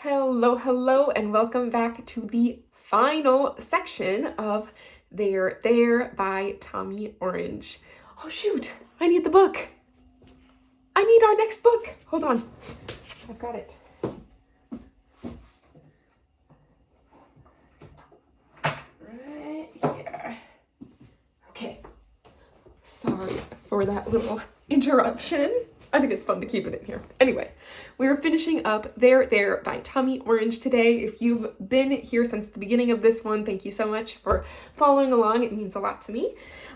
Hello, hello, and welcome back to the final section of There, There by Tommy Orange. Oh shoot, I need the book. I need our next book. Hold on, I've got it. Right here. Okay, sorry for that little interruption. I think it's fun to keep it in here. Anyway, we're finishing up There, There by Tommy Orange today. If you've been here since the beginning of this one, thank you so much for following along. It means a lot to me.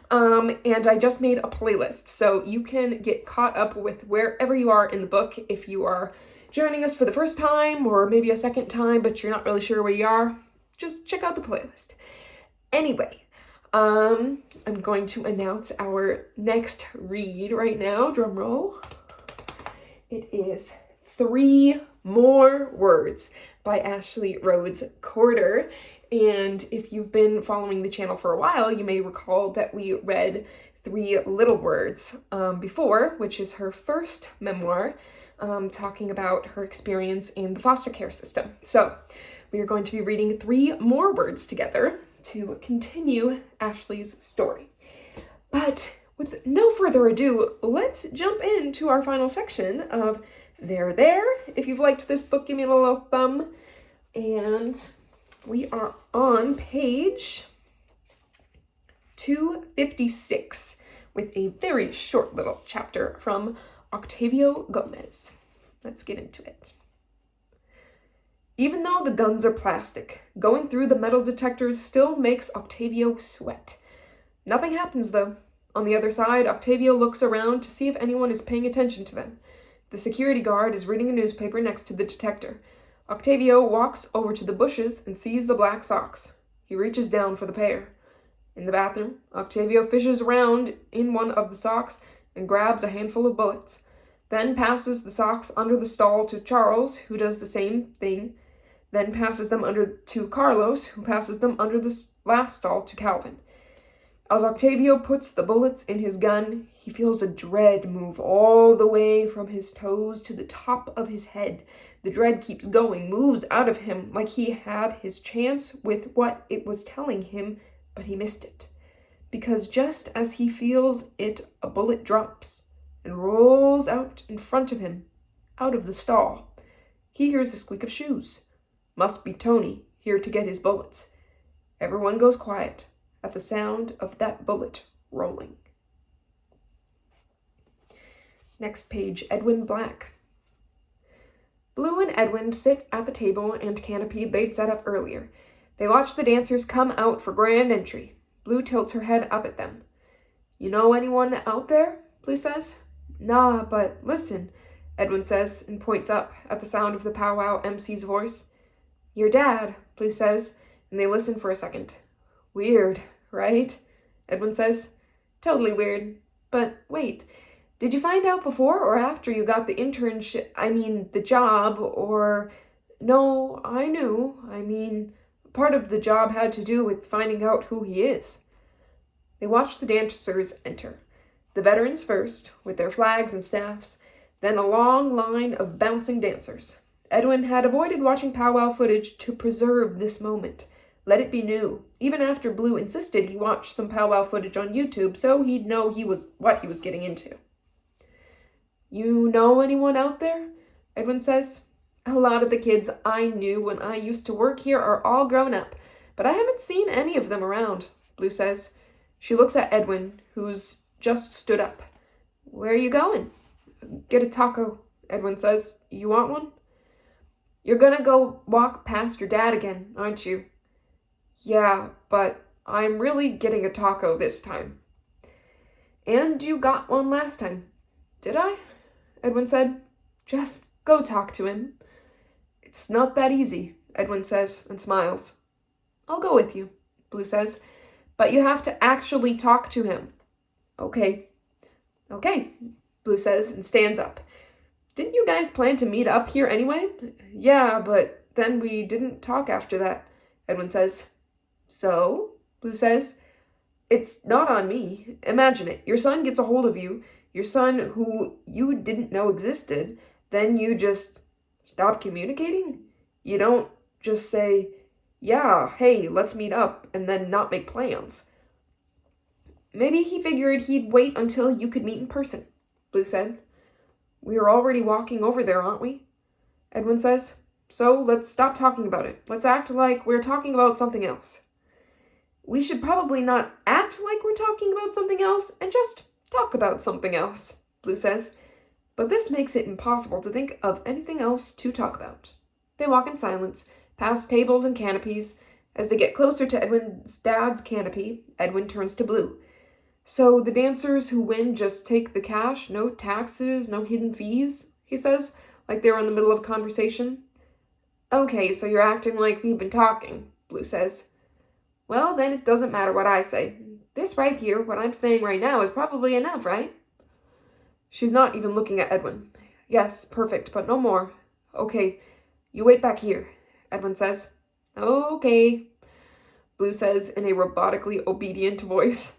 And I just made a playlist, so you can get caught up with wherever you are in the book. If you are joining us for the first time or maybe a second time, but you're not really sure where you are, just check out the playlist. Anyway, I'm going to announce our next read right now. Drum roll. It is 3 More Words by Ashley Rhodes-Courter. And if you've been following the channel for a while, you may recall that we read 3 Little Words before, which is her first memoir, talking about her experience in the foster care system. So we are going to be reading 3 more words together to continue Ashley's story. But with no further ado, let's jump into our final section of There, There. If you've liked this book, give me a little thumb. And we are on page 256 with a very short little chapter from Octavio Gomez. Let's get into it. Even though the guns are plastic, going through the metal detectors still makes Octavio sweat. Nothing happens though. On the other side, Octavio looks around to see if anyone is paying attention to them. The security guard is reading a newspaper next to the detector. Octavio walks over to the bushes and sees the black socks. He reaches down for the pair. In the bathroom, Octavio fishes around in one of the socks and grabs a handful of bullets, then passes the socks under the stall to Charles, who does the same thing, then passes them under to Carlos, who passes them under the last stall to Calvin. As Octavio puts the bullets in his gun, he feels a dread move all the way from his toes to the top of his head. The dread keeps going, moves out of him like he had his chance with what it was telling him, but he missed it. Because just as he feels it, a bullet drops and rolls out in front of him, out of the stall. He hears a squeak of shoes. Must be Tony, here to get his bullets. Everyone goes quiet at the sound of that bullet rolling. Next page, Edwin Black. Blue and Edwin sit at the table and canopy they'd set up earlier. They watch the dancers come out for grand entry. Blue tilts her head up at them. You know anyone out there? Blue says. Nah, but listen, Edwin says and points up at the sound of the powwow MC's voice. Your dad, Blue says, and they listen for a second. Weird, right? Edwin says. Totally weird. But wait, did you find out before or after you got the the job, or... No, I knew. Part of the job had to do with finding out who he is. They watch the dancers enter. The veterans first, with their flags and staffs, then a long line of bouncing dancers. Edwin had avoided watching powwow footage to preserve this moment. Let it be new. Even after Blue insisted he watch some powwow footage on YouTube so he'd know what he was getting into. You know anyone out there? Edwin says. A lot of the kids I knew when I used to work here are all grown up, but I haven't seen any of them around, Blue says. She looks at Edwin, who's just stood up. Where are you going? Get a taco, Edwin says. You want one? You're gonna go walk past your dad again, aren't you? Yeah, but I'm really getting a taco this time. And you got one last time. Did I? Edwin said. Just go talk to him. It's not that easy, Edwin says and smiles. I'll go with you, Blue says, but you have to actually talk to him. Okay, Blue says and stands up. Didn't you guys plan to meet up here anyway? Yeah, but then we didn't talk after that, Edwin says. So, Blue says, it's not on me. Imagine it. Your son gets a hold of you, your son who you didn't know existed, then you just stop communicating? You don't just say, yeah, hey, let's meet up, and then not make plans. Maybe he figured he'd wait until you could meet in person, Blue said. We're already walking over there, aren't we? Edwin says. So let's stop talking about it. Let's act like we're talking about something else. We should probably not act like we're talking about something else and just talk about something else, Blue says. But this makes it impossible to think of anything else to talk about. They walk in silence, past tables and canopies. As they get closer to Edwin's dad's canopy, Edwin turns to Blue. So the dancers who win just take the cash, no taxes, no hidden fees, he says, like they were in the middle of a conversation. Okay, so you're acting like we've been talking, Blue says. Well, then it doesn't matter what I say. This right here, what I'm saying right now, is probably enough, right? She's not even looking at Edwin. Yes, perfect, but no more. Okay, you wait back here, Edwin says. Okay, Blue says in a robotically obedient voice.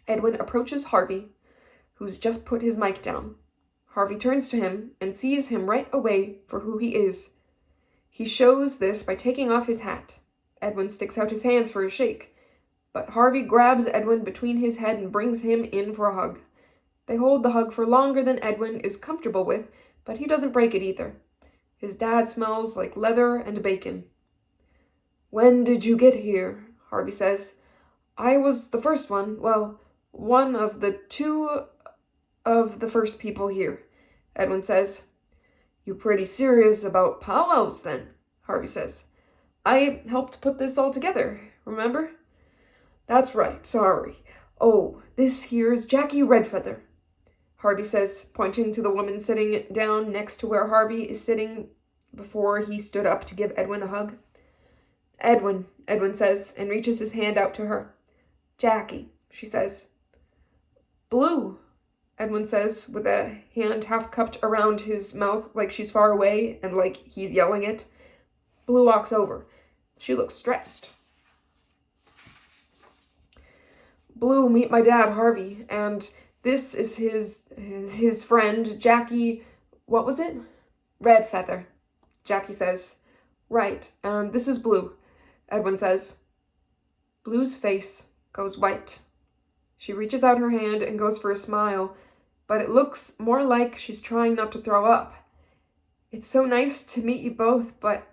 Edwin approaches Harvey, who's just put his mic down. Harvey turns to him and sees him right away for who he is. He shows this by taking off his hat. Edwin sticks out his hands for a shake, but Harvey grabs Edwin between his head and brings him in for a hug. They hold the hug for longer than Edwin is comfortable with, but he doesn't break it either. His dad smells like leather and bacon. When did you get here? Harvey says. I was the first one, well, one of the two of the first people here, Edwin says. You pretty serious about powwows then, Harvey says. I helped put this all together, remember? That's right, sorry. Oh, this here's Jackie Redfeather, Harvey says, pointing to the woman sitting down next to where Harvey is sitting before he stood up to give Edwin a hug. Edwin says, and reaches his hand out to her. Jackie, she says. Blue, Edwin says, with a hand half cupped around his mouth like she's far away and like he's yelling it. Blue walks over. She looks stressed. Blue, meet my dad, Harvey, and this is his friend, Jackie, what was it? Redfeather, Jackie says. Right, and this is Blue, Edwin says. Blue's face goes white. She reaches out her hand and goes for a smile, but it looks more like she's trying not to throw up. It's so nice to meet you both, but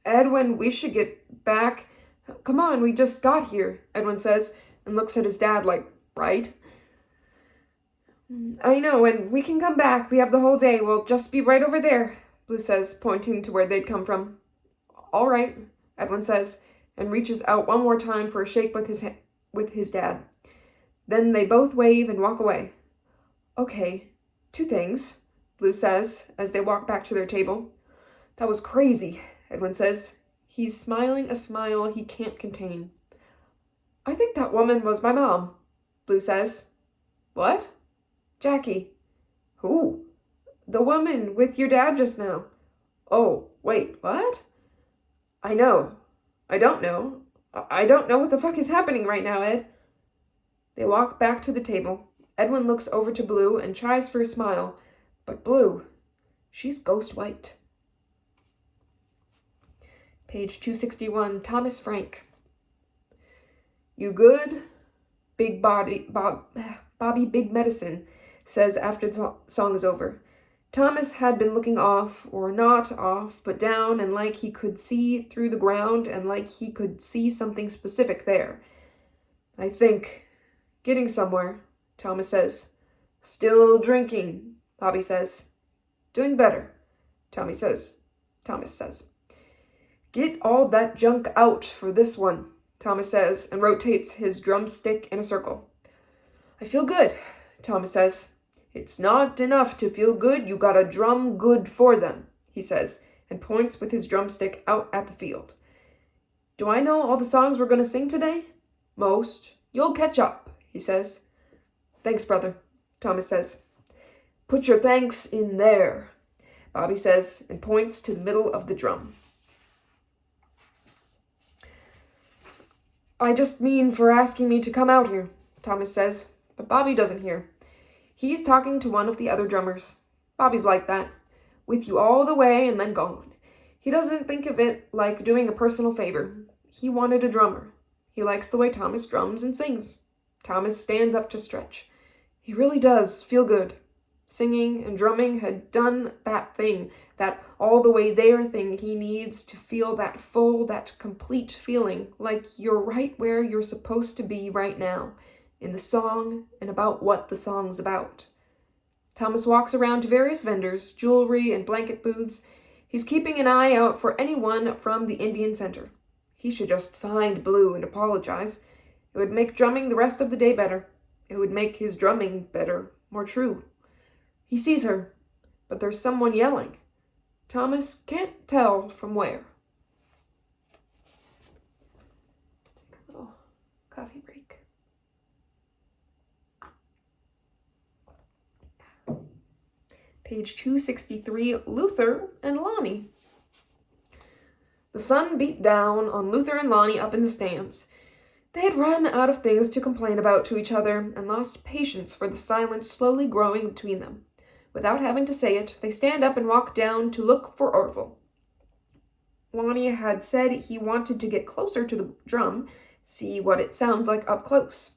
Edwin, we should get back. Come on, we just got here, Edwin says, and looks at his dad like, right? I know, and we can come back. We have the whole day. We'll just be right over there, Blue says, pointing to where they'd come from. All right, Edwin says, and reaches out one more time for a shake with his dad. Then they both wave and walk away. Okay, 2 things, Blue says, as they walk back to their table. That was crazy, Edwin says. He's smiling a smile he can't contain. I think that woman was my mom, Blue says. What? Jackie. Who? The woman with your dad just now. Oh, wait, what? I know. I don't know. I don't know what the fuck is happening right now, Ed. They walk back to the table. Edwin looks over to Blue and tries for a smile, but Blue, she's ghost white. Page 261, Thomas Frank. You good? Bobby Big Medicine says after the song is over. Thomas had been looking off, or not off, but down and like he could see through the ground and like he could see something specific there. I think getting somewhere, Thomas says. Still drinking, Bobby says. Doing better, Thomas says. Get all that junk out for this one, Thomas says, and rotates his drumstick in a circle. I feel good, Thomas says. It's not enough to feel good, you gotta drum good for them, he says, and points with his drumstick out at the field. Do I know all the songs we're gonna sing today? Most. You'll catch up, he says. Thanks, brother, Thomas says. Put your thanks in there, Bobby says, and points to the middle of the drum. I just mean for asking me to come out here, Thomas says, but Bobby doesn't hear. He's talking to one of the other drummers. Bobby's like that, with you all the way and then gone. He doesn't think of it like doing a personal favor. He wanted a drummer. He likes the way Thomas drums and sings. Thomas stands up to stretch. He really does feel good. Singing and drumming had done that thing, that all the way there thing he needs to feel that full, that complete feeling, like you're right where you're supposed to be right now, in the song and about what the song's about. Thomas walks around to various vendors, jewelry and blanket booths. He's keeping an eye out for anyone from the Indian Center. He should just find Blue and apologize. It would make drumming the rest of the day better. It would make his drumming better, more true. He sees her, but there's someone yelling. Thomas can't tell from where. Take a little coffee break. Page 263, Luther and Lonnie. The sun beat down on Luther and Lonnie up in the stands. They had run out of things to complain about to each other and lost patience for the silence slowly growing between them. Without having to say it, they stand up and walk down to look for Orville. Lonnie had said he wanted to get closer to the drum, see what it sounds like up close.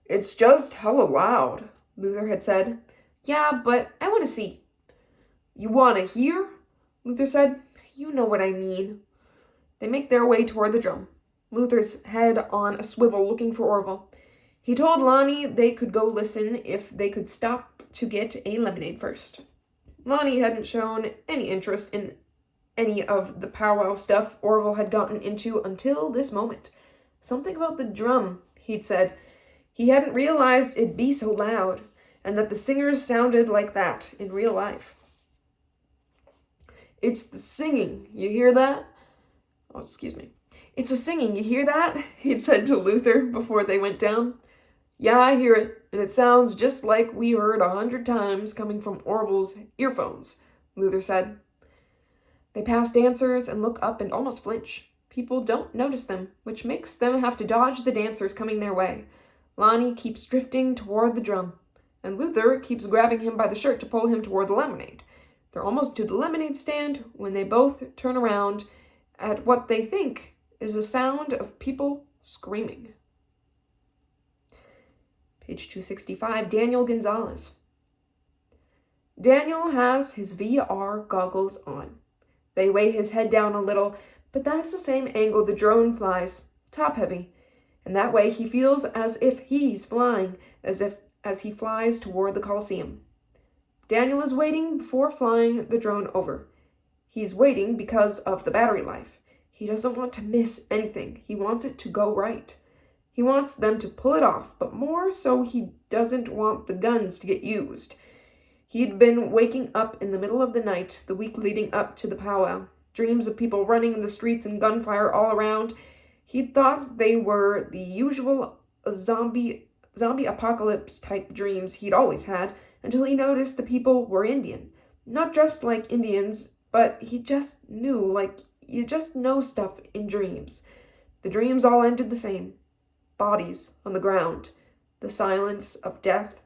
It's just hella loud, Luther had said. Yeah, but I want to see. You want to hear? Luther said. You know what I mean. They make their way toward the drum, Luther's head on a swivel looking for Orville. He told Lonnie they could go listen if they could stop to get a lemonade first. Lonnie hadn't shown any interest in any of the powwow stuff Orville had gotten into until this moment. Something about the drum, he'd said. He hadn't realized it'd be so loud, and that the singers sounded like that in real life. It's the singing, you hear that? Oh, excuse me. It's the singing, you hear that? He'd said to Luther before they went down. Yeah, I hear it, and it sounds just like we heard 100 times coming from Orville's earphones, Luther said. They pass dancers and look up and almost flinch. People don't notice them, which makes them have to dodge the dancers coming their way. Lonnie keeps drifting toward the drum, and Luther keeps grabbing him by the shirt to pull him toward the lemonade. They're almost to the lemonade stand when they both turn around at what they think is the sound of people screaming. Page 265, Daniel Gonzalez. Daniel has his VR goggles on. They weigh his head down a little, but that's the same angle the drone flies, top-heavy, and that way he feels as if he's flying, as he flies toward the Coliseum. Daniel is waiting before flying the drone over. He's waiting because of the battery life. He doesn't want to miss anything. He wants it to go right. He wants them to pull it off, but more so he doesn't want the guns to get used. He'd been waking up in the middle of the night, the week leading up to the powwow, dreams of people running in the streets and gunfire all around. He'd thought they were the usual zombie apocalypse type dreams he'd always had, until he noticed the people were Indian. Not dressed like Indians, but he just knew, like you just know stuff in dreams. The dreams all ended the same. Bodies on the ground, the silence of death,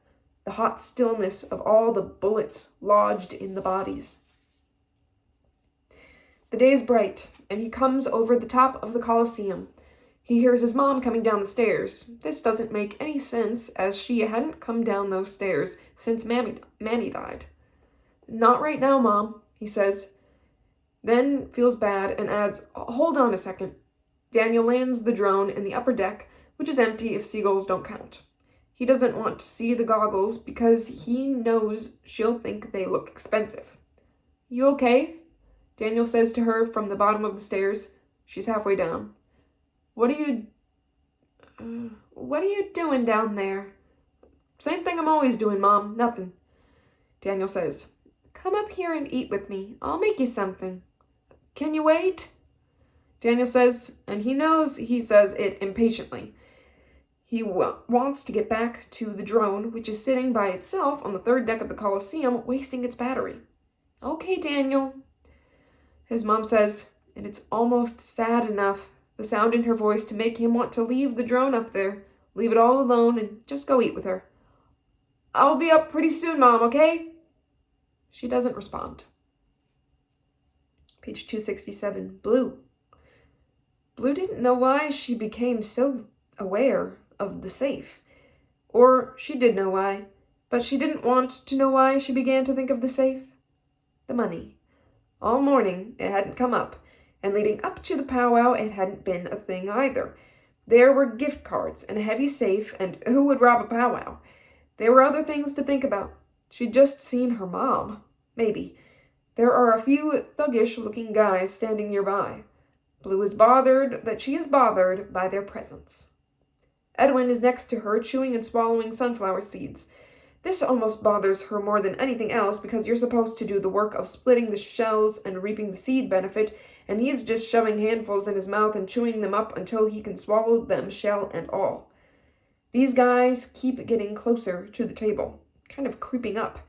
the hot stillness of all the bullets lodged in the bodies. The day's bright, and he comes over the top of the Coliseum. He hears his mom coming down the stairs. This doesn't make any sense, as she hadn't come down those stairs since Manny died. Not right now, Mom, he says. Then feels bad and adds, hold on a second. Daniel lands the drone in the upper deck, which is empty if seagulls don't count. He doesn't want to see the goggles because he knows she'll think they look expensive. You okay? Daniel says to her from the bottom of the stairs. She's halfway down. What are you doing down there? Same thing I'm always doing, Mom. Nothing. Daniel says, come up here and eat with me. I'll make you something. Can you wait? Daniel says, and he knows he says it impatiently. He wants to get back to the drone, which is sitting by itself on the third deck of the Coliseum, wasting its battery. Okay, Daniel. His mom says, and it's almost sad enough, the sound in her voice, to make him want to leave the drone up there, leave it all alone, and just go eat with her. I'll be up pretty soon, Mom, okay? She doesn't respond. Page 267, Blue. Blue didn't know why she became so aware of the safe. Or she did know why, but she didn't want to know why she began to think of the safe. The money. All morning it hadn't come up, and leading up to the powwow it hadn't been a thing either. There were gift cards and a heavy safe, and who would rob a powwow? There were other things to think about. She'd just seen her mom. Maybe. There are a few thuggish-looking guys standing nearby. Blue is bothered that she is bothered by their presence. Edwin is next to her, chewing and swallowing sunflower seeds. This almost bothers her more than anything else because you're supposed to do the work of splitting the shells and reaping the seed benefit, and he's just shoving handfuls in his mouth and chewing them up until he can swallow them shell and all. These guys keep getting closer to the table, kind of creeping up.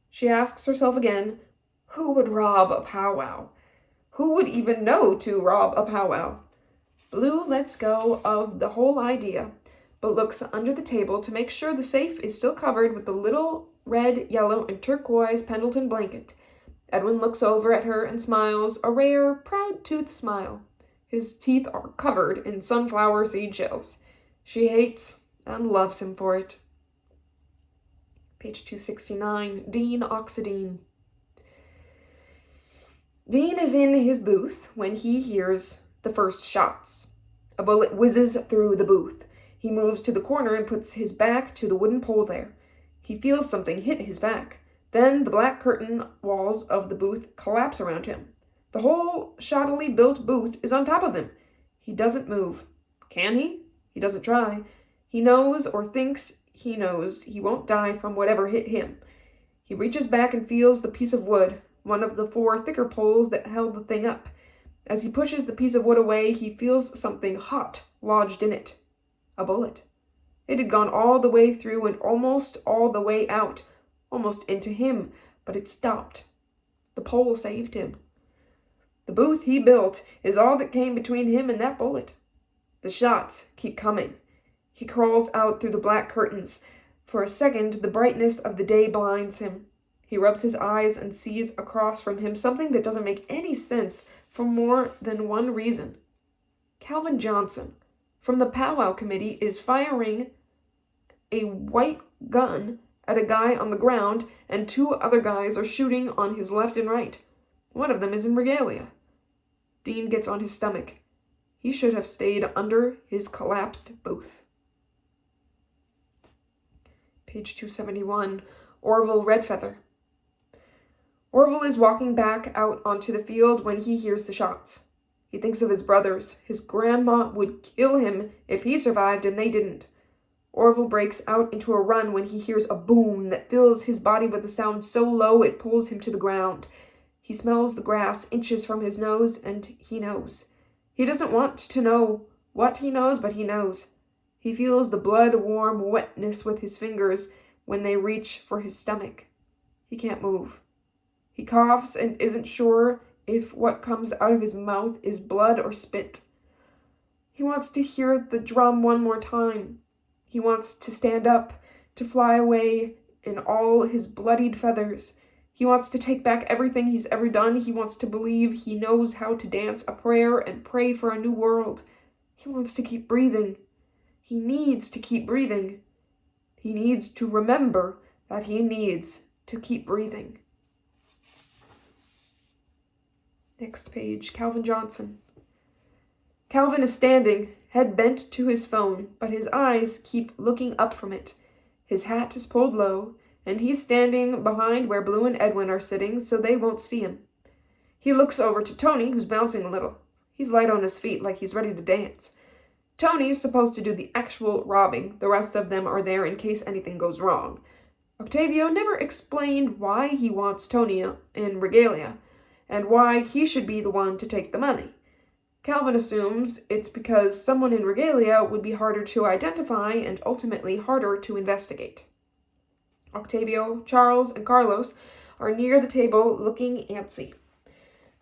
She asks herself again, who would rob a powwow? Who would even know to rob a powwow? Blue lets go of the whole idea, but looks under the table to make sure the safe is still covered with the little red, yellow, and turquoise Pendleton blanket. Edwin looks over at her and smiles, a rare, proud-toothed smile. His teeth are covered in sunflower seed shells. She hates and loves him for it. Page 269, Dean Oxidine. Dean is in his booth when he hears the first shots. A bullet whizzes through the booth. He moves to the corner and puts his back to the wooden pole there. He feels something hit his back. Then the black curtain walls of the booth collapse around him. The whole shoddily built booth is on top of him. He doesn't move. Can he? He doesn't try. He knows or thinks he knows he won't die from whatever hit him. He reaches back and feels the piece of wood, one of the 4 thicker poles that held the thing up. As he pushes the piece of wood away, he feels something hot lodged in it. A bullet. It had gone all the way through and almost all the way out, almost into him, but it stopped. The pole saved him. The booth he built is all that came between him and that bullet. The shots keep coming. He crawls out through the black curtains. For a second, the brightness of the day blinds him. He rubs his eyes and sees across from him something that doesn't make any sense for more than one reason. Calvin Johnson, from the powwow committee, is firing a white gun at a guy on the ground, and 2 other guys are shooting on his left and right. One of them is in regalia. Dean gets on his stomach. He should have stayed under his collapsed booth. Page 271, Orville Redfeather. Orville is walking back out onto the field when he hears the shots. He thinks of his brothers. His grandma would kill him if he survived and they didn't. Orville breaks out into a run when he hears a boom that fills his body with a sound so low it pulls him to the ground. He smells the grass inches from his nose, and he knows. He doesn't want to know what he knows, but he knows. He feels the blood-warm wetness with his fingers when they reach for his stomach. He can't move. He coughs and isn't sure if what comes out of his mouth is blood or spit. He wants to hear the drum one more time. He wants to stand up, to fly away in all his bloodied feathers. He wants to take back everything he's ever done. He wants to believe he knows how to dance a prayer and pray for a new world. He wants to keep breathing. He needs to keep breathing. He needs to remember that he needs to keep breathing. Next page, Calvin Johnson. Calvin is standing, head bent to his phone, but his eyes keep looking up from it. His hat is pulled low, and he's standing behind where Blue and Edwin are sitting so they won't see him. He looks over to Tony, who's bouncing a little. He's light on his feet like he's ready to dance. Tony's supposed to do the actual robbing. The rest of them are there in case anything goes wrong. Octavio never explained why he wants Tony in regalia, and why he should be the one to take the money. Calvin assumes it's because someone in regalia would be harder to identify and ultimately harder to investigate. Octavio, Charles, and Carlos are near the table looking antsy.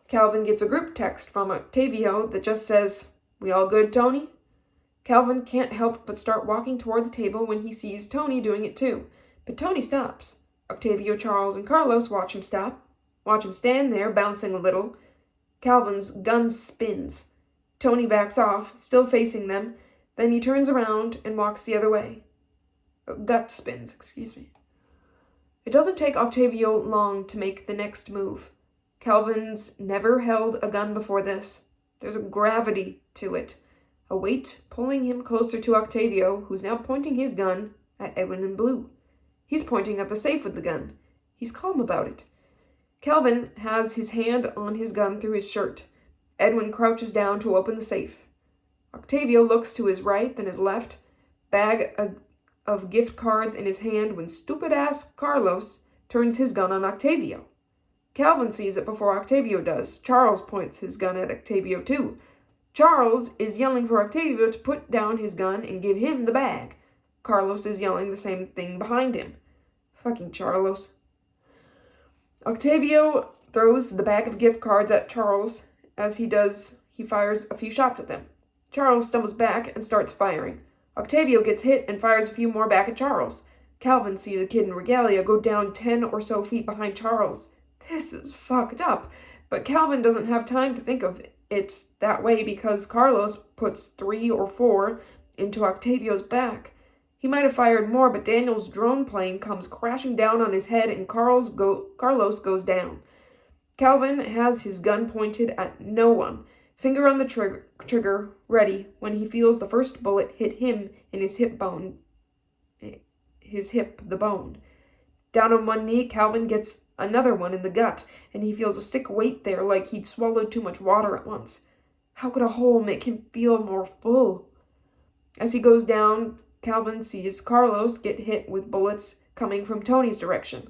Calvin gets a group text from Octavio that just says, "We all good, Tony?" Calvin can't help but start walking toward the table when he sees Tony doing it too. But Tony stops. Octavio, Charles, and Carlos watch him stop. Watch him stand there, bouncing a little. Calvin's gun spins. Tony backs off, still facing them. Then he turns around and walks the other way. Gut spins, excuse me. It doesn't take Octavio long to make the next move. Calvin's never held a gun before this. There's a gravity to it, a weight pulling him closer to Octavio, who's now pointing his gun at Edwin and Blue. He's pointing at the safe with the gun. He's calm about it. Calvin has his hand on his gun through his shirt. Edwin crouches down to open the safe. Octavio looks to his right, then his left, bag of gift cards in his hand when stupid-ass Carlos turns his gun on Octavio. Calvin sees it before Octavio does. Charles points his gun at Octavio too. Charles is yelling for Octavio to put down his gun and give him the bag. Carlos is yelling the same thing behind him. Fucking Charles. Octavio throws the bag of gift cards at Charles. As he does, he fires a few shots at them. Charles stumbles back and starts firing. Octavio gets hit and fires a few more back at Charles. Calvin sees a kid in regalia go down 10 or so feet behind Charles. This is fucked up, but Calvin doesn't have time to think of it that way because Carlos puts 3 or 4 into Octavio's back. He might have fired more, but Daniel's drone plane comes crashing down on his head and Carlos goes down. Calvin has his gun pointed at no one, finger on the trigger, ready when he feels the first bullet hit him in his hip, the bone. Down on one knee, Calvin gets another one in the gut, and he feels a sick weight there like he'd swallowed too much water at once. How could a hole make him feel more full? As he goes down, Calvin sees Carlos get hit with bullets coming from Tony's direction.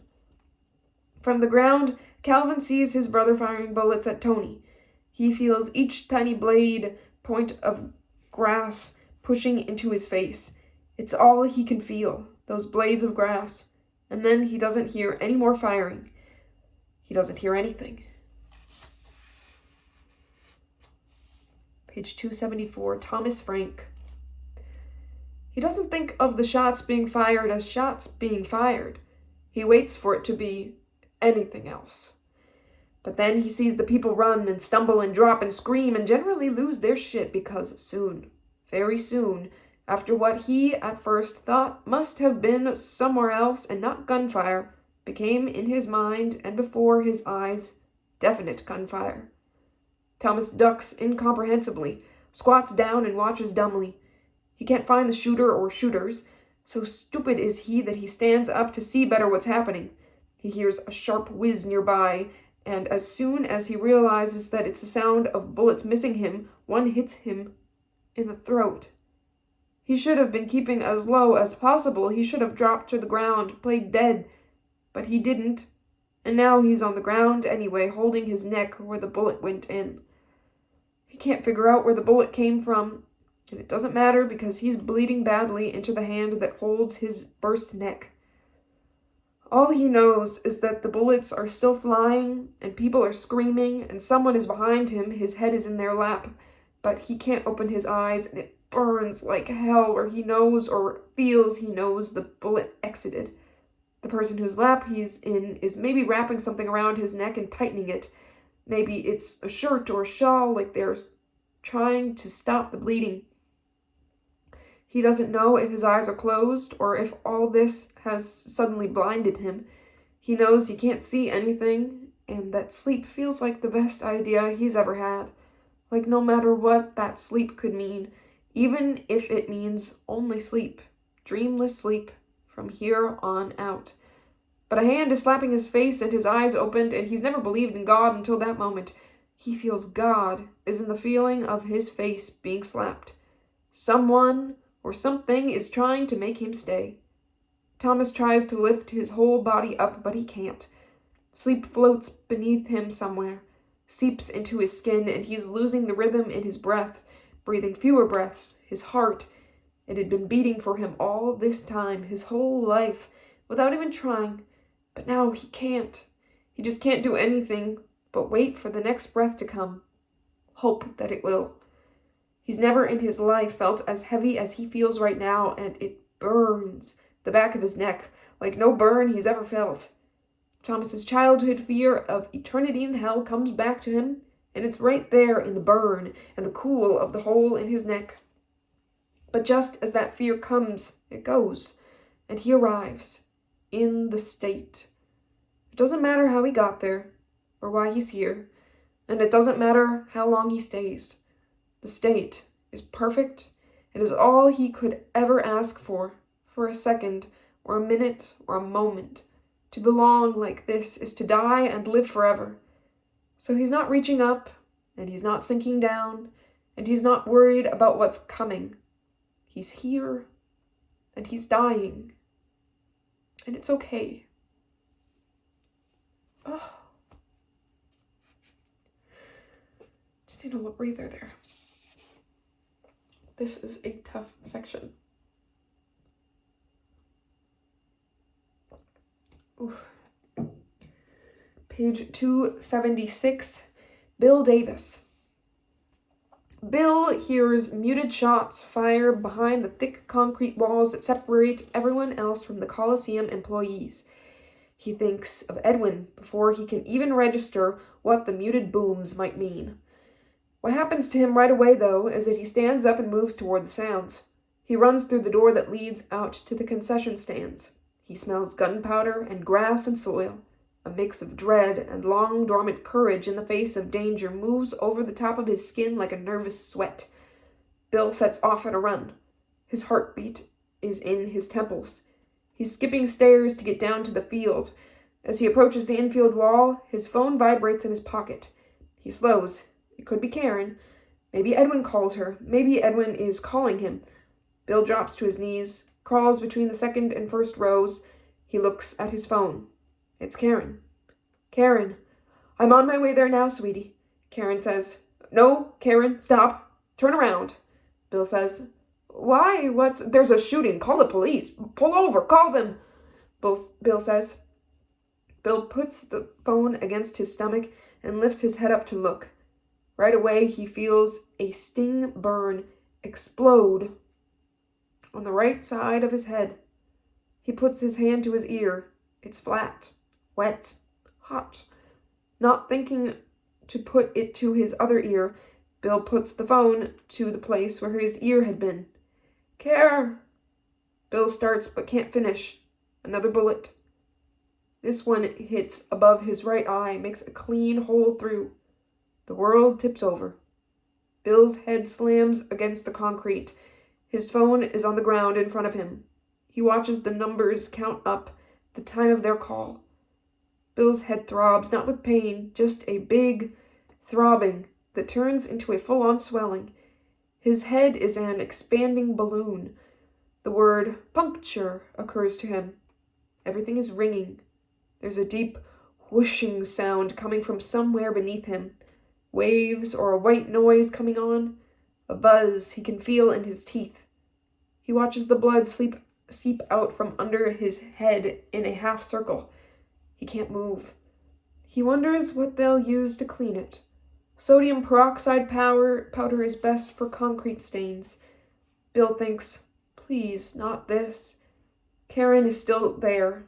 From the ground, Calvin sees his brother firing bullets at Tony. He feels each tiny blade point of grass pushing into his face. It's all he can feel, those blades of grass. And then he doesn't hear any more firing. He doesn't hear anything. Page 274, Thomas Frank. He doesn't think of the shots being fired as shots being fired. He waits for it to be anything else. But then he sees the people run and stumble and drop and scream and generally lose their shit because soon, very soon, after what he at first thought must have been somewhere else and not gunfire, became in his mind and before his eyes definite gunfire. Thomas ducks incomprehensibly, squats down and watches dumbly. He can't find the shooter or shooters. So stupid is he that he stands up to see better what's happening. He hears a sharp whiz nearby, and as soon as he realizes that it's the sound of bullets missing him, one hits him in the throat. He should have been keeping as low as possible. He should have dropped to the ground, played dead. But he didn't. And now he's on the ground anyway, holding his neck where the bullet went in. He can't figure out where the bullet came from, and it doesn't matter because he's bleeding badly into the hand that holds his burst neck. All he knows is that the bullets are still flying, and people are screaming, and someone is behind him, his head is in their lap, but he can't open his eyes, and it burns like hell where he knows or feels he knows the bullet exited. The person whose lap he's in is maybe wrapping something around his neck and tightening it. Maybe it's a shirt or a shawl, like they're trying to stop the bleeding. He doesn't know if his eyes are closed or if all this has suddenly blinded him. He knows he can't see anything and that sleep feels like the best idea he's ever had. Like no matter what that sleep could mean, even if it means only sleep, dreamless sleep from here on out. But a hand is slapping his face and his eyes opened, and he's never believed in God until that moment. He feels God is in the feeling of his face being slapped. Someone or something is trying to make him stay. Thomas tries to lift his whole body up, but he can't. Sleep floats beneath him somewhere, seeps into his skin, and he's losing the rhythm in his breath, breathing fewer breaths. His heart, it had been beating for him all this time, his whole life, without even trying. But now he can't. He just can't do anything but wait for the next breath to come. Hope that it will. He's never in his life felt as heavy as he feels right now, and it burns the back of his neck like no burn he's ever felt. Thomas's childhood fear of eternity in hell comes back to him, and it's right there in the burn and the cool of the hole in his neck. But just as that fear comes, it goes, and he arrives in the state. It doesn't matter how he got there or why he's here, and it doesn't matter how long he stays. The state is perfect. It is all he could ever ask for a second or a minute or a moment. To belong like this is to die and live forever. So he's not reaching up, and he's not sinking down, and he's not worried about what's coming. He's here, and he's dying, and it's okay. Oh. Just need a little breather there. This is a tough section. Oof. Page 276, Bill Davis. Bill hears muted shots fired behind the thick concrete walls that separate everyone else from the Coliseum employees. He thinks of Edwin before he can even register what the muted booms might mean. What happens to him right away, though, is that he stands up and moves toward the sounds. He runs through the door that leads out to the concession stands. He smells gunpowder and grass and soil. A mix of dread and long-dormant courage in the face of danger moves over the top of his skin like a nervous sweat. Bill sets off at a run. His heartbeat is in his temples. He's skipping stairs to get down to the field. As he approaches the infield wall, his phone vibrates in his pocket. He slows. It could be Karen. Maybe Edwin calls her. Maybe Edwin is calling him. Bill drops to his knees, crawls between the second and first rows. He looks at his phone. It's Karen. Karen, I'm on my way there now, sweetie. Karen says, No, Karen, stop. Turn around. Bill says, Why? There's a shooting. Call the police. Pull over. Call them. Bill says. Bill puts the phone against his stomach and lifts his head up to look. Right away, he feels a sting burn explode on the right side of his head. He puts his hand to his ear. It's flat, wet, hot. Not thinking to put it to his other ear, Bill puts the phone to the place where his ear had been. Care! Bill starts but can't finish. Another bullet. This one hits above his right eye, makes a clean hole through. The world tips over. Bill's head slams against the concrete. His phone is on the ground in front of him. He watches the numbers count up the time of their call. Bill's head throbs, not with pain, just a big throbbing that turns into a full-on swelling. His head is an expanding balloon. The word puncture occurs to him. Everything is ringing. There's a deep whooshing sound coming from somewhere beneath him. Waves or a white noise coming on. A buzz he can feel in his teeth. He watches the blood seep out from under his head in a half circle. He can't move. He wonders what they'll use to clean it. Sodium peroxide powder is best for concrete stains. Bill thinks, please, not this. Karen is still there.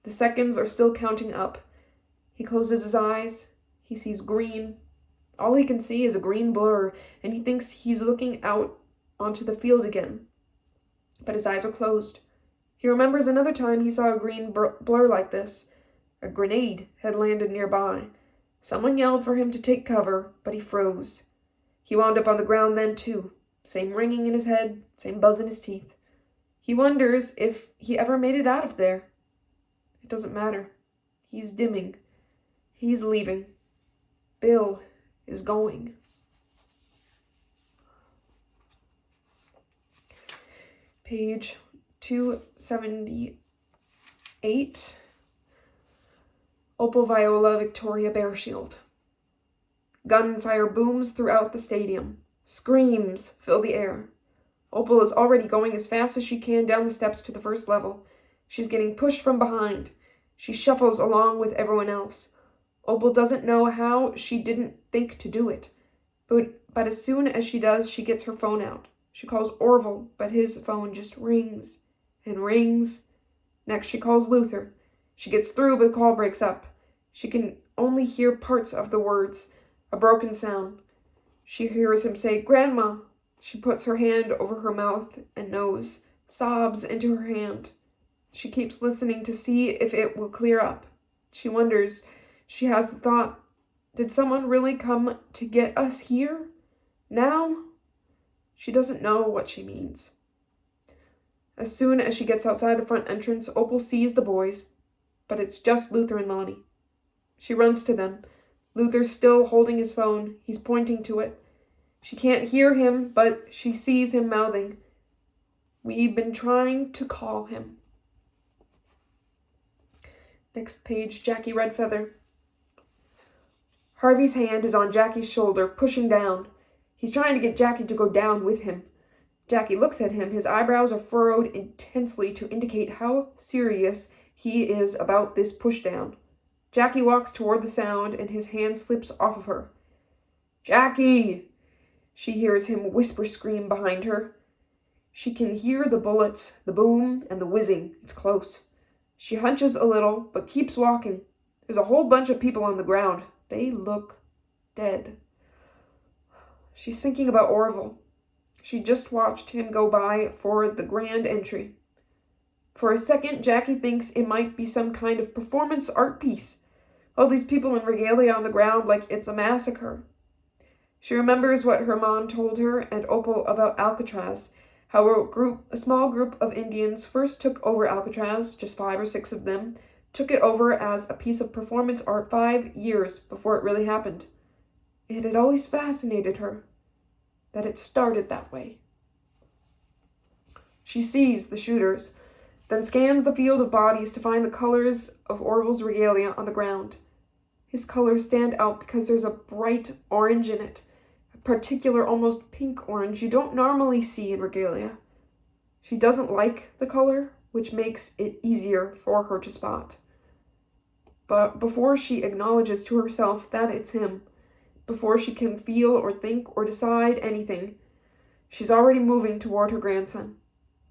The seconds are still counting up. He closes his eyes. He sees green. All he can see is a green blur, and he thinks he's looking out onto the field again. But his eyes are closed. He remembers another time he saw a green blur like this. A grenade had landed nearby. Someone yelled for him to take cover, but he froze. He wound up on the ground then, too. Same ringing in his head, same buzz in his teeth. He wonders if he ever made it out of there. It doesn't matter. He's dimming. He's leaving. Bill is going. Page 278. Opal Viola Victoria Bearshield. Gunfire booms throughout the stadium. Screams fill the air. Opal is already going as fast as she can down the steps to the first level. She's getting pushed from behind. She shuffles along with everyone else. Opal doesn't know how she didn't think to do it. But as soon as she does, she gets her phone out. She calls Orville, but his phone just rings and rings. Next, she calls Luther. She gets through, but the call breaks up. She can only hear parts of the words. A broken sound. She hears him say, "Grandma." She puts her hand over her mouth and nose, sobs into her hand. She keeps listening to see if it will clear up. She wonders, she has the thought, did someone really come to get us here? Now? She doesn't know what she means. As soon as she gets outside the front entrance, Opal sees the boys, but it's just Luther and Lonnie. She runs to them. Luther's still holding his phone. He's pointing to it. She can't hear him, but she sees him mouthing, "We've been trying to call him." Next page, Jackie Redfeather. Harvey's hand is on Jackie's shoulder, pushing down. He's trying to get Jackie to go down with him. Jackie looks at him. His eyebrows are furrowed intensely to indicate how serious he is about this pushdown. Jackie walks toward the sound, and his hand slips off of her. "Jackie!" She hears him whisper scream behind her. She can hear the bullets, the boom, and the whizzing. It's close. She hunches a little, but keeps walking. There's a whole bunch of people on the ground. They look dead. She's thinking about Orville. She just watched him go by for the grand entry. For a second, Jackie thinks it might be some kind of performance art piece. All these people in regalia on the ground like it's a massacre. She remembers what her mom told her and Opal about Alcatraz, how a small group of Indians first took over Alcatraz, just 5 or 6 of them, took it over as a piece of performance art 5 years before it really happened. It had always fascinated her that it started that way. She sees the shooters, then scans the field of bodies to find the colors of Orville's regalia on the ground. His colors stand out because there's a bright orange in it, a particular almost pink orange you don't normally see in regalia. She doesn't like the color, which makes it easier for her to spot. But before she acknowledges to herself that it's him, before she can feel or think or decide anything, she's already moving toward her grandson.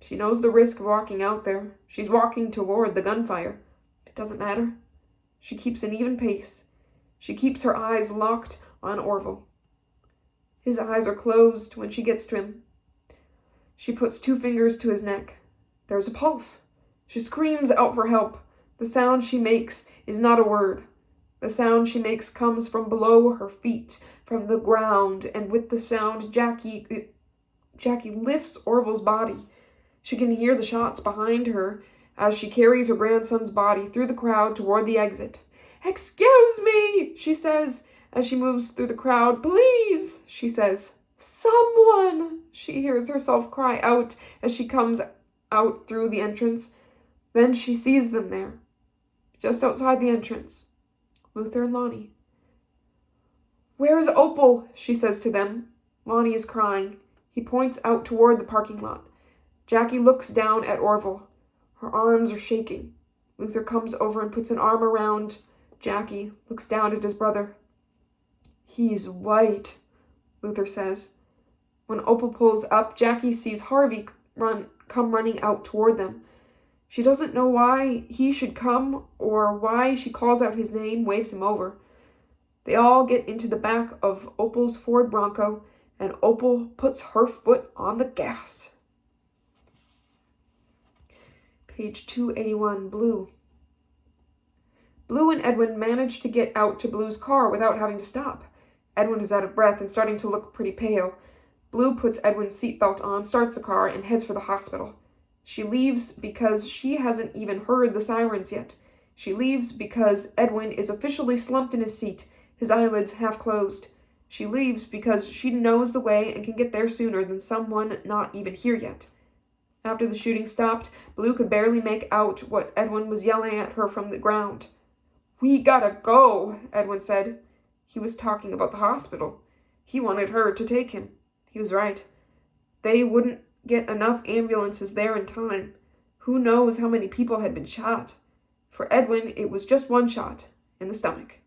She knows the risk of walking out there. She's walking toward the gunfire. It doesn't matter. She keeps an even pace. She keeps her eyes locked on Orville. His eyes are closed when she gets to him. She puts 2 fingers to his neck. There's a pulse. She screams out for help. The sound she makes is not a word. The sound she makes comes from below her feet, from the ground, and with the sound, Jackie lifts Orville's body. She can hear the shots behind her as she carries her grandson's body through the crowd toward the exit. "Excuse me," she says as she moves through the crowd. "Please," she says. "Someone," she hears herself cry out as she comes out through the entrance. Then she sees them there, just outside the entrance. Luther and Lonnie. "Where's Opal?" she says to them. Lonnie is crying. He points out toward the parking lot. Jackie looks down at Orville. Her arms are shaking. Luther comes over and puts an arm around Jackie, looks down at his brother. "He's white," Luther says. When Opal pulls up, Jackie sees Harvey come running out toward them. She doesn't know why he should come or why she calls out his name, waves him over. They all get into the back of Opal's Ford Bronco, and Opal puts her foot on the gas. Page 281, Blue. Blue and Edwin manage to get out to Blue's car without having to stop. Edwin is out of breath and starting to look pretty pale. Blue puts Edwin's seatbelt on, starts the car, and heads for the hospital. She leaves because she hasn't even heard the sirens yet. She leaves because Edwin is officially slumped in his seat, his eyelids half closed. She leaves because she knows the way and can get there sooner than someone not even here yet. After the shooting stopped, Blue could barely make out what Edwin was yelling at her from the ground. "We gotta go," Edwin said. He was talking about the hospital. He wanted her to take him. He was right. They wouldn't get enough ambulances there in time. Who knows how many people had been shot? For Edwin, it was just 1 shot, in the stomach.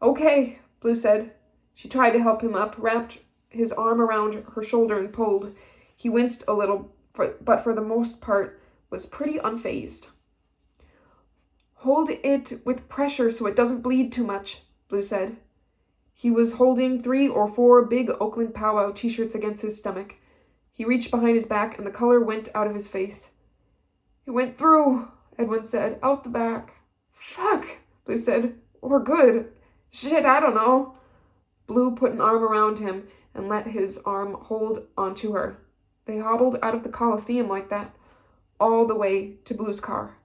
"Okay," Blue said. She tried to help him up, wrapped his arm around her shoulder and pulled. He winced a little, but for the most part was pretty unfazed. "Hold it with pressure so it doesn't bleed too much," Blue said. He was holding 3 or 4 big Oakland powwow t-shirts against his stomach. He reached behind his back, and the color went out of his face. "It went through," Edwin said. "Out the back." "Fuck," Blue said. "Or good. Shit, I don't know." Blue put an arm around him and let his arm hold onto her. They hobbled out of the Coliseum like that, all the way to Blue's car.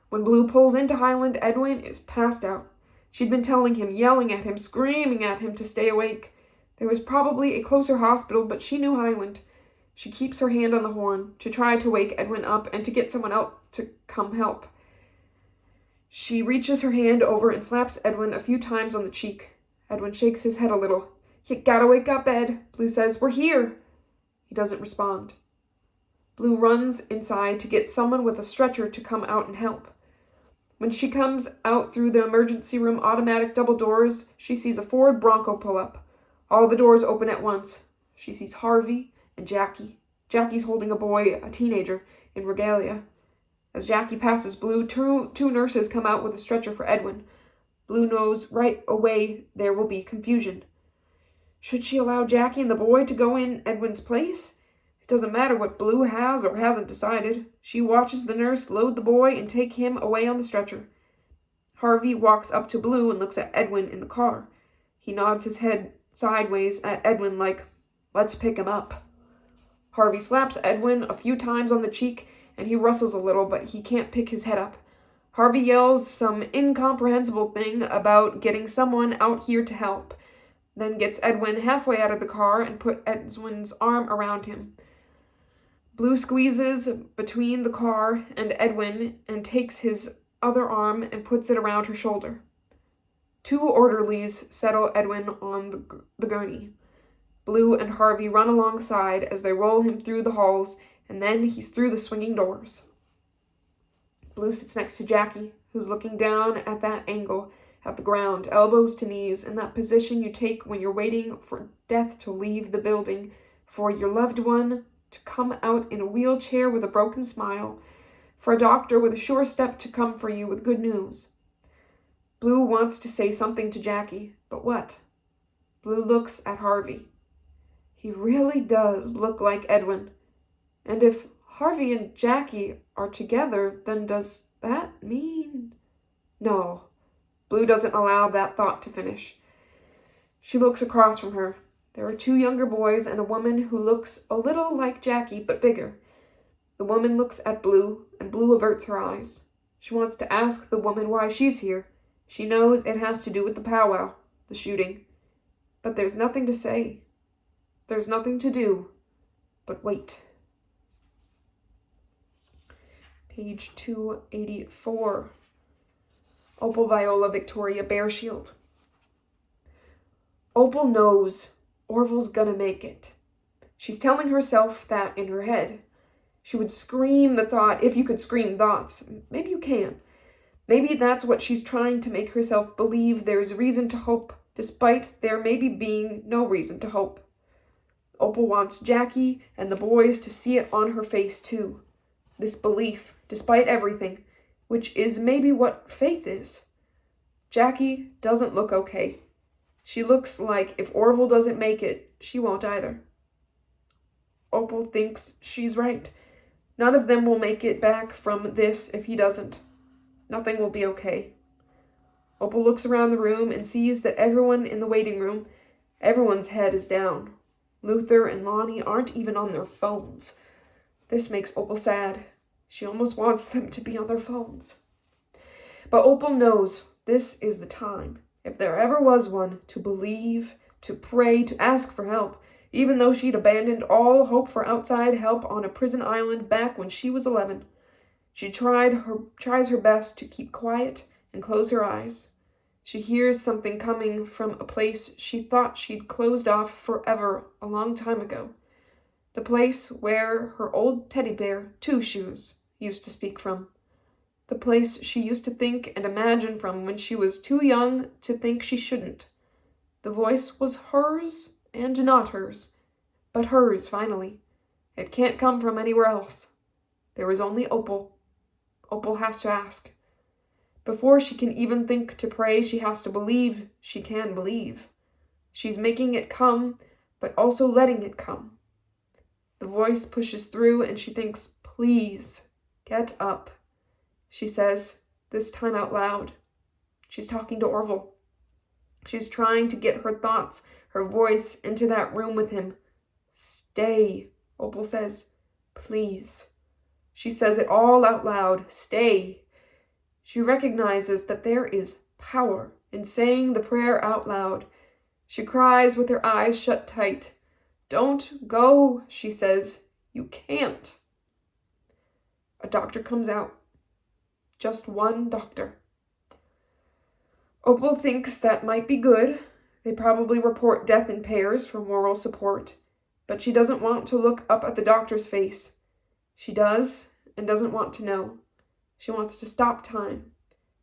When Blue pulls into Highland, Edwin is passed out. She'd been telling him, yelling at him, screaming at him to stay awake. There was probably a closer hospital, but she knew Highland. She keeps her hand on the horn to try to wake Edwin up and to get someone else to come help. She reaches her hand over and slaps Edwin a few times on the cheek. Edwin shakes his head a little. "You gotta wake up, Ed," Blue says. "We're here." He doesn't respond. Blue runs inside to get someone with a stretcher to come out and help. When she comes out through the emergency room automatic double doors, she sees a Ford Bronco pull up. All the doors open at once. She sees Harvey and Jackie. Jackie's holding a boy, a teenager, in regalia. As Jackie passes Blue, two nurses come out with a stretcher for Edwin. Blue knows right away there will be confusion. Should she allow Jackie and the boy to go in Edwin's place? It doesn't matter what Blue has or hasn't decided. She watches the nurse load the boy and take him away on the stretcher. Harvey walks up to Blue and looks at Edwin in the car. He nods his head sideways at Edwin like, "Let's pick him up." Harvey slaps Edwin a few times on the cheek, and he rustles a little, but he can't pick his head up. Harvey yells some incomprehensible thing about getting someone out here to help, then gets Edwin halfway out of the car and put Edwin's arm around him. Blue squeezes between the car and Edwin and takes his other arm and puts it around her shoulder. 2 orderlies settle Edwin on the gurney. Blue and Harvey run alongside as they roll him through the halls, and then he's through the swinging doors. Blue sits next to Jackie, who's looking down at that angle, at the ground, elbows to knees, in that position you take when you're waiting for death to leave the building, for your loved one to come out in a wheelchair with a broken smile, for a doctor with a sure step to come for you with good news. Blue wants to say something to Jackie, but what? Blue looks at Harvey. He really does look like Edwin. And if Harvey and Jackie are together, then does that mean... No. Blue doesn't allow that thought to finish. She looks across from her. There are 2 younger boys and a woman who looks a little like Jackie, but bigger. The woman looks at Blue, and Blue averts her eyes. She wants to ask the woman why she's here. She knows it has to do with the powwow, the shooting. But there's nothing to say. There's nothing to do but wait. Page 284. Opal, Viola, Victoria, Bear Shield. Opal knows Orville's gonna make it. She's telling herself that in her head. She would scream the thought, if you could scream thoughts. Maybe you can. Maybe that's what she's trying to make herself believe there's reason to hope, despite there maybe being no reason to hope. Opal wants Jackie and the boys to see it on her face too. This belief, despite everything, which is maybe what faith is. Jackie doesn't look okay. She looks like if Orville doesn't make it, she won't either. Opal thinks she's right. None of them will make it back from this if he doesn't. Nothing will be okay. Opal looks around the room and sees that everyone in the waiting room, everyone's head is down. Luther and Lonnie aren't even on their phones. This makes Opal sad. She almost wants them to be on their phones. But Opal knows this is the time, if there ever was one, to believe, to pray, to ask for help, even though she'd abandoned all hope for outside help on a prison island back when she was 11. She tries her best to keep quiet and close her eyes. She hears something coming from a place she thought she'd closed off forever a long time ago. The place where her old teddy bear, Two Shoes, used to speak from. The place she used to think and imagine from when she was too young to think she shouldn't. The voice was hers and not hers, but hers finally. It can't come from anywhere else. There is only Opal. Opal has to ask. Before she can even think to pray, she has to believe she can believe. She's making it come, but also letting it come. The voice pushes through and she thinks, please, get up. She says, this time out loud. She's talking to Orville. She's trying to get her thoughts, her voice into that room with him. Stay, Opal says. Please. She says it all out loud. Stay. She recognizes that there is power in saying the prayer out loud. She cries with her eyes shut tight. Don't go, she says. You can't. A doctor comes out. Just one doctor. Opal thinks that might be good. They probably report death in pairs for moral support, but she doesn't want to look up at the doctor's face. She does and doesn't want to know. She wants to stop time,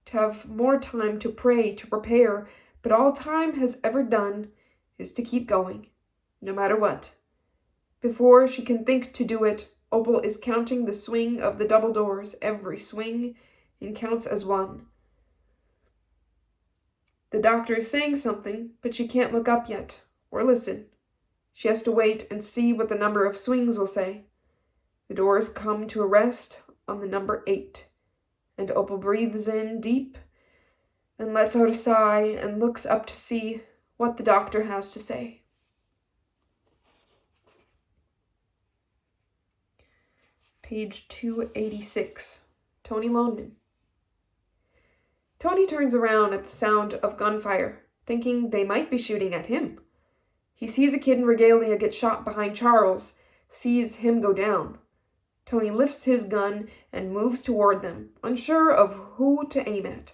to have more time to pray, to prepare, but all time has ever done is to keep going, no matter what. Before she can think to do it, Opal is counting the swing of the double doors, every swing, and counts as one. The doctor is saying something, but she can't look up yet, or listen. She has to wait and see what the number of swings will say. The doors come to a rest on the number 8, and Opal breathes in deep and lets out a sigh and looks up to see what the doctor has to say. Page 286, Tony Loneman. Tony turns around at the sound of gunfire, thinking they might be shooting at him. He sees a kid in regalia get shot behind Charles, sees him go down. Tony lifts his gun and moves toward them, unsure of who to aim at.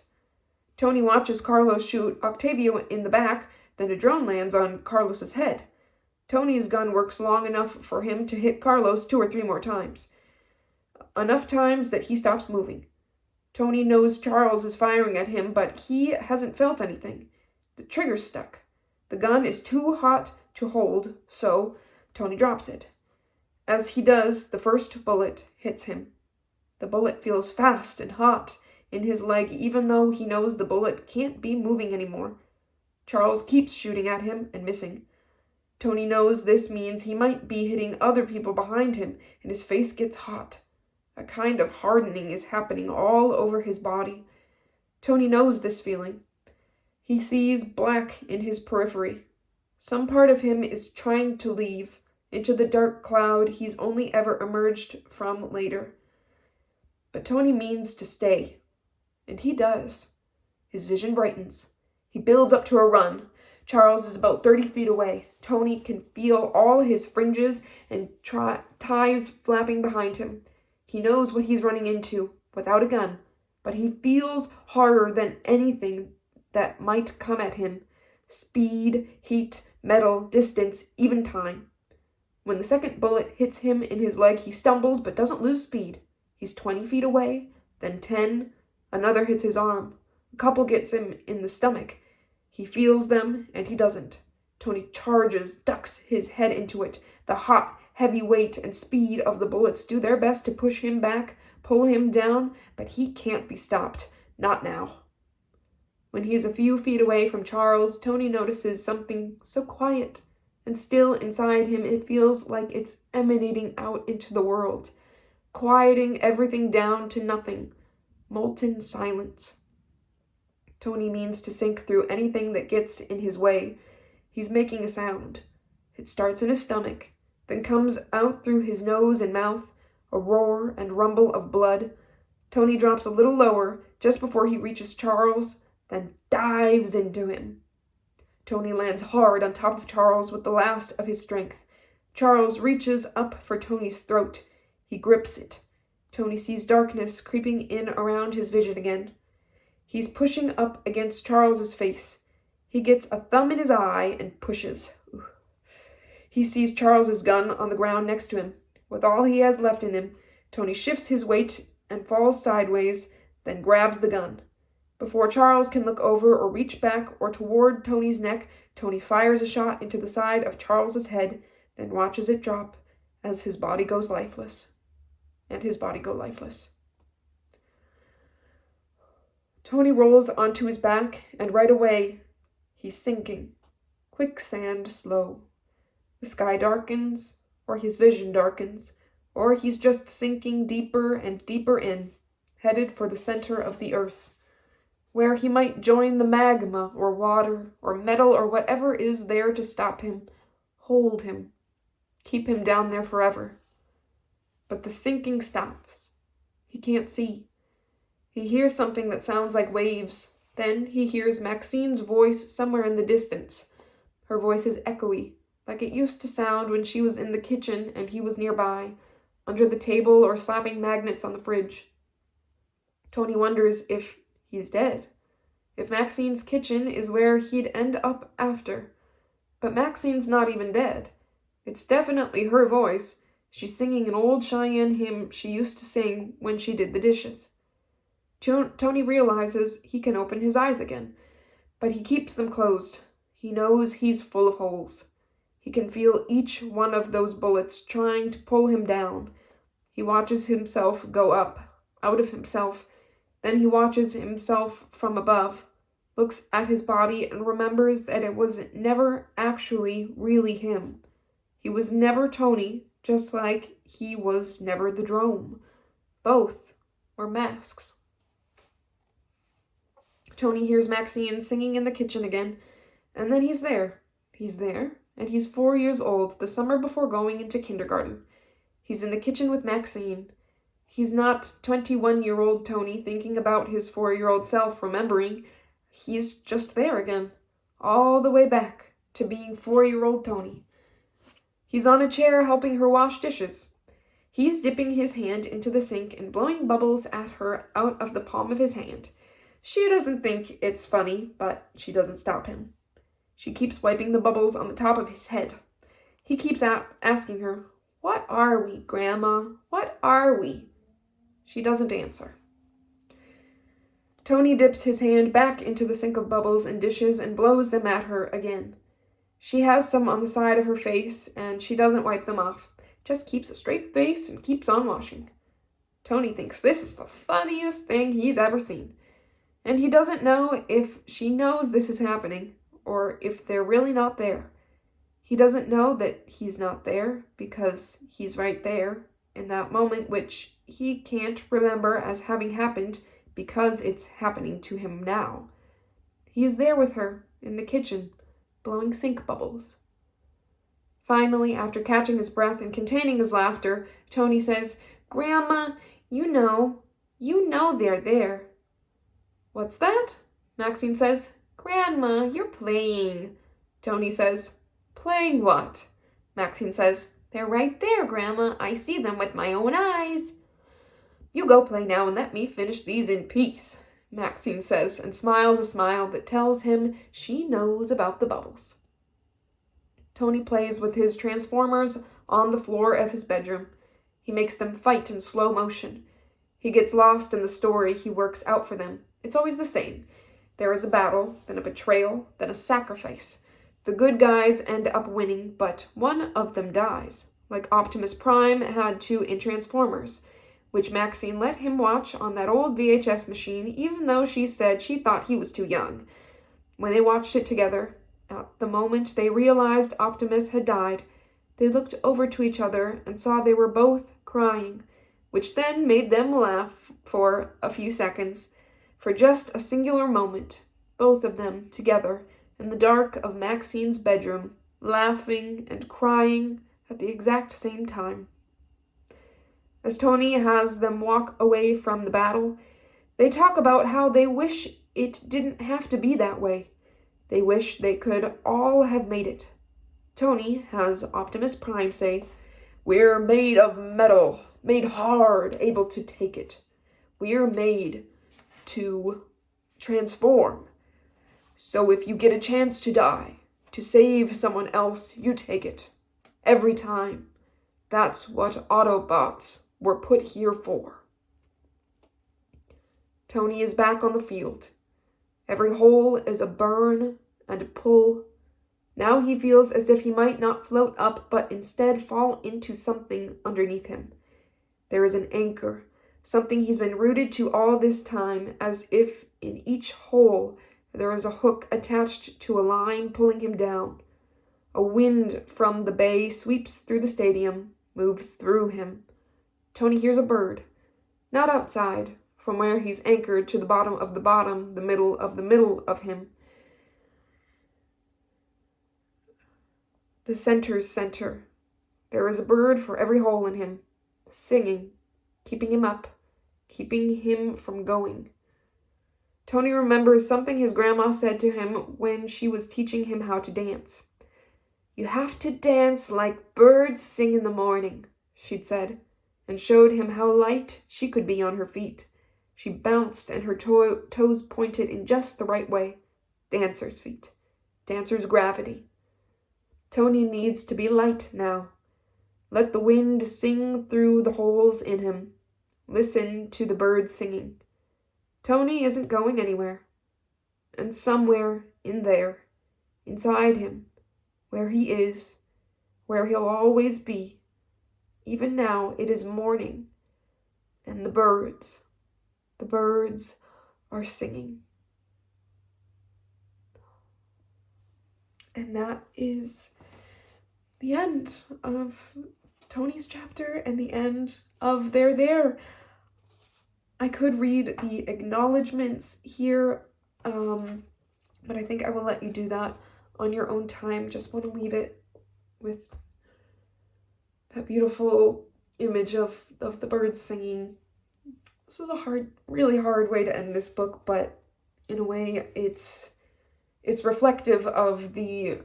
Tony watches Carlos shoot Octavio in the back, then a drone lands on Carlos's head. Tony's gun works long enough for him to hit Carlos 2 or 3 more times. Enough times that he stops moving. Tony knows Charles is firing at him, but he hasn't felt anything. The trigger's stuck. The gun is too hot to hold, so Tony drops it. As he does, the first bullet hits him. The bullet feels fast and hot in his leg, even though he knows the bullet can't be moving anymore. Charles keeps shooting at him and missing. Tony knows this means he might be hitting other people behind him, and his face gets hot. A kind of hardening is happening all over his body. Tony knows this feeling. He sees black in his periphery. Some part of him is trying to leave into the dark cloud he's only ever emerged from later. But Tony means to stay, and he does. His vision brightens. He builds up to a run. Charles is about 30 feet away. Tony can feel all his fringes and ties flapping behind him. He knows what he's running into, without a gun, but he feels harder than anything that might come at him. Speed, heat, metal, distance, even time. When the second bullet hits him in his leg, he stumbles but doesn't lose speed. He's 20 feet away, then 10. Another hits his arm. A couple gets him in the stomach. He feels them, and he doesn't. Tony charges, ducks his head into it. The hot, heavy weight and speed of the bullets do their best to push him back, pull him down, but he can't be stopped. Not now. When he's a few feet away from Charles, Tony notices something so quiet and still inside him it feels like it's emanating out into the world, quieting everything down to nothing, molten silence. Tony means to sink through anything that gets in his way. He's making a sound. It starts in his stomach, then comes out through his nose and mouth, a roar and rumble of blood. Tony drops a little lower just before he reaches Charles, then dives into him. Tony lands hard on top of Charles with the last of his strength. Charles reaches up for Tony's throat. He grips it. Tony sees darkness creeping in around his vision again. He's pushing up against Charles's face. He gets a thumb in his eye and pushes. He sees Charles's gun on the ground next to him. With all he has left in him, Tony shifts his weight and falls sideways, then grabs the gun. Before Charles can look over or reach back or toward Tony's neck, Tony fires a shot into the side of Charles's head, then watches it drop as his body goes lifeless. And his body go lifeless. Tony rolls onto his back, and right away, he's sinking. Quicksand slow. The sky darkens, or his vision darkens, or he's just sinking deeper and deeper in, headed for the center of the earth, where he might join the magma or water or metal or whatever is there to stop him, hold him, keep him down there forever. But the sinking stops. He can't see. He hears something that sounds like waves. Then he hears Maxine's voice somewhere in the distance. Her voice is echoey, like it used to sound when she was in the kitchen and he was nearby, under the table or slapping magnets on the fridge. Tony wonders if he's dead, if Maxine's kitchen is where he'd end up after. But Maxine's not even dead. It's definitely her voice. She's singing an old Cheyenne hymn she used to sing when she did the dishes. Tony realizes he can open his eyes again, but he keeps them closed. He knows he's full of holes. He can feel each one of those bullets trying to pull him down. He watches himself go up, out of himself. Then he watches himself from above, looks at his body, and remembers that it was never actually really him. He was never Tony, just like he was never the drome. Both were masks. Tony hears Maxine singing in the kitchen again, and then he's there. He's there, and he's 4 years old, the summer before going into kindergarten. He's in the kitchen with Maxine. He's not 21-year-old Tony thinking about his 4-year-old self, remembering. He's just there again, all the way back to being 4-year-old Tony. He's on a chair helping her wash dishes. He's dipping his hand into the sink and blowing bubbles at her out of the palm of his hand. She doesn't think it's funny, but she doesn't stop him. She keeps wiping the bubbles on the top of his head. He keeps asking her, "What are we, Grandma? What are we?" She doesn't answer. Tony dips his hand back into the sink of bubbles and dishes and blows them at her again. She has some on the side of her face, and she doesn't wipe them off. Just keeps a straight face and keeps on washing. Tony thinks this is the funniest thing he's ever seen. And he doesn't know if she knows this is happening, or if they're really not there. He doesn't know that he's not there, because he's right there, in that moment which he can't remember as having happened, because it's happening to him now. He is there with her, in the kitchen, blowing sink bubbles. Finally, after catching his breath and containing his laughter, Tony says, "Grandma, you know they're there." "What's that?" Maxine says. "Grandma, you're playing." Tony says, "Playing what?" Maxine says, "They're right there, Grandma. I see them with my own eyes." "You go play now and let me finish these in peace," Maxine says, and smiles a smile that tells him she knows about the bubbles. Tony plays with his transformers on the floor of his bedroom. He makes them fight in slow motion. He gets lost in the story he works out for them. It's always the same. There is a battle, then a betrayal, then a sacrifice. The good guys end up winning, but one of them dies, like Optimus Prime had to in Transformers, which Maxine let him watch on that old VHS machine, even though she said she thought he was too young. When they watched it together, at the moment they realized Optimus had died, they looked over to each other and saw they were both crying, which then made them laugh for a few seconds. For just a singular moment, both of them together in the dark of Maxine's bedroom, laughing and crying at the exact same time. As Tony has them walk away from the battle, they talk about how they wish it didn't have to be that way. They wish they could all have made it. Tony has Optimus Prime say, "We're made of metal, made hard, able to take it. We're made to transform. So if you get a chance to die, to save someone else, you take it. Every time. That's what Autobots were put here for." Tony is back on the field. Every hole is a burn and a pull. Now he feels as if he might not float up, but instead fall into something underneath him. There is an anchor, something he's been rooted to all this time, as if in each hole there is a hook attached to a line pulling him down. A wind from the bay sweeps through the stadium, moves through him. Tony hears a bird, not outside, from where he's anchored to the bottom of the bottom, the middle of him. The center's center. There is a bird for every hole in him, singing, keeping him up, keeping him from going. Tony remembers something his grandma said to him when she was teaching him how to dance. "You have to dance like birds sing in the morning," she'd said, and showed him how light she could be on her feet. She bounced and her toes pointed in just the right way. Dancer's feet. Dancer's gravity. Tony needs to be light now. Let the wind sing through the holes in him. Listen to the birds singing. Tony isn't going anywhere. And somewhere in there, inside him, where he is, where he'll always be, even now it is morning, and the birds are singing. And that is the end of Tony's chapter and the end of They're There. I could read the acknowledgements here, but I think I will let you do that on your own time. Just want to leave it with that beautiful image of the birds singing. This is a really hard way to end this book, but in a way it's reflective of the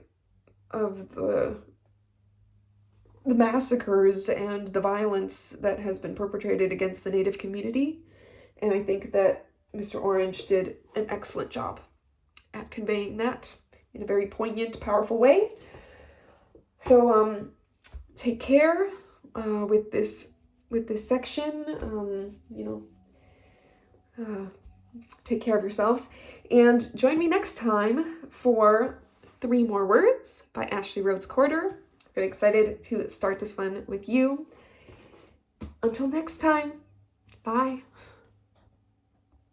massacres and the violence that has been perpetrated against the Native community. And I think that Mr. Orange did an excellent job at conveying that in a very poignant, powerful way. So take care with this section. Take care of yourselves, and join me next time for 3 More Words by Ashley Rhodes-Courter. Very excited to start this one with you. Until next time, bye.